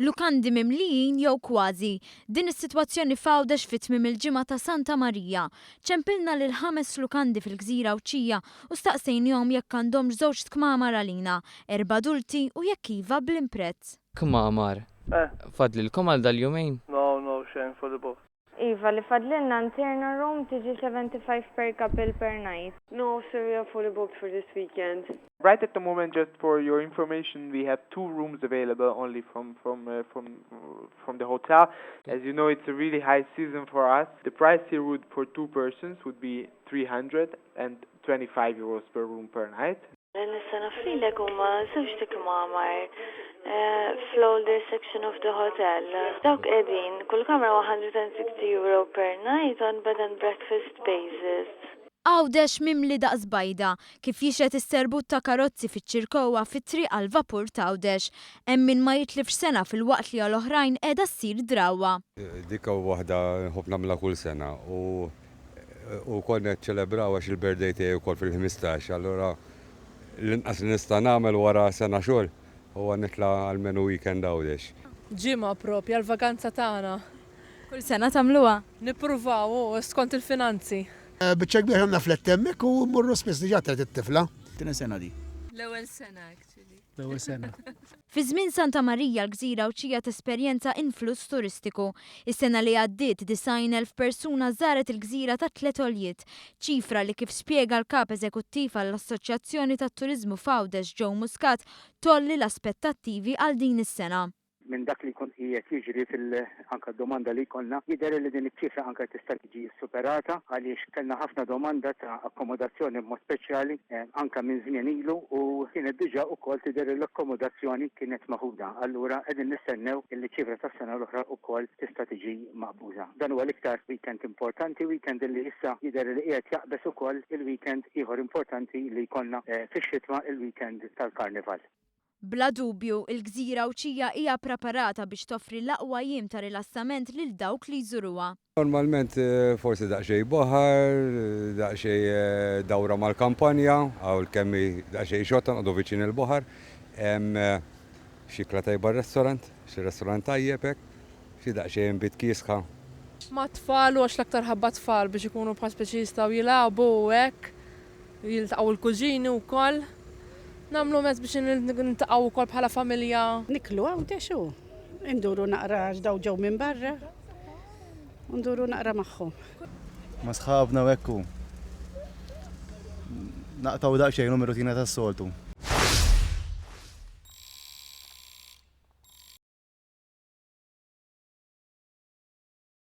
Lukandi mimlijin jew kważi. Din is-sitwazzjoni f'Għawdex fit-tmiem il-ġimgħa ta' Santa Marija. ċempilna lil 5 lukandi fil-Gżira Wċija u staqsejnihom jekk għandhomx żewġ tkmamar għalina, 4 adulti u jekk iva bl-imprezz. Kmamar. Fadlilkom għal dal-jumejn? No, xejn for the box. Iva, li fadlilna interna room tiġi 75 per couple per night. No, sir, we are fully booked for this weekend. Right at the moment, just for your information, we have 2 rooms available only from the hotel. As you know, it's a really high season for us. The price here would for 2 persons would be 325 euros per room per night. Nista nafrilek huma żewġ tikmamar fl-older section of the hotel. Dawk qegħdin kull kamra 160 euro per night on bed and breakfast basis. Għawdex mimli daqs bajda kif jixret is-serbut ta' karozzi fiċ-ċirkowa fit-triq għal vapur ta' Għawdex. Hemm min ma jitlifx sena fil-waqt li għal oħrajn qiegħda ssir drawwa. Dikka waħda nħobb nagħmilha kull sena u konna ċċelebraw għax il-birthday tiegħi wkoll fil-15, allura l-inqas li nista' nagħmel wara sena xogħol huwa nitla' għal-menu weekend Għawdex. Ġimgħa propja l-vakanza tagħna. Kull sena tagħmluha? Nippruvaw skont il-finanzi. Biċċa kbir għandna fl-ettemmek u mmorru spiss diġà tret it-tifla. Tina sena di. L-ewwel sena actually. L-ewwel sena. Fi żmien Santa Marija l-Gżira Wċija tesperjenza influss turistiku. Is-sena li għaddiet 90,000 persuna żaret il-gżira ta' 3 oljiet, ċifra li kif spjega l-kap eżekuttiv għall-Assoċjazzjoni tat-Turiżmu f'Għawdex Joe Muscat tolli l-aspettattivi għal din is-sena. Minn dak li kont qiegħed jiġri anke domanda li konna, jidher li din iċ-ċifra anke tista' tiġi superata għaliex kellna ħafna domanda ta' akkomodazzjoni b'mod speċjali anke minn żmien ilu u kienet diġà wkoll tidher l-akkomodazzjoni kienet maħuda. Allura qegħdin nistennew li ċifra tas-sena l-oħra wkoll tista' tiġi maqbuża. Dan huwa l-iktar weekend importanti, weekend li issa jidher li qiegħed jaqbes ukoll il-weekend ieħor importanti li jkollna fix-xitwa il-weekend tal-Karnival. Bla dubju, il-Gżira Wċija hija preparata biex toffri l-aqwa jiem ta' rilassament lil dawk li jżuruha. Normalment forsi daqsxejn baħar, daqsxejn dawra mal-kampanja, għaw l-kemmi daqsxejn xotta għadu viċin il-baħar, hemm xi tajba restorant, xi restorant tajjeb hekk, xi daqsxejn bit kiesħa. Ma' tfal u għax l-aktar ħabba tfal biex ikunu bħal speċi jistgħu jilagħbu hekk, jiltaqgħu l-kuġini wkoll. Namlu mezz biex nintaqgħu wkoll bħala familja. Niklu Għawdex u nduru naqra daw ġew minn barra. Nduru naqra magħhom. Ma sħabna u hekk naqtaw daqsxejn rutina tas-soltu.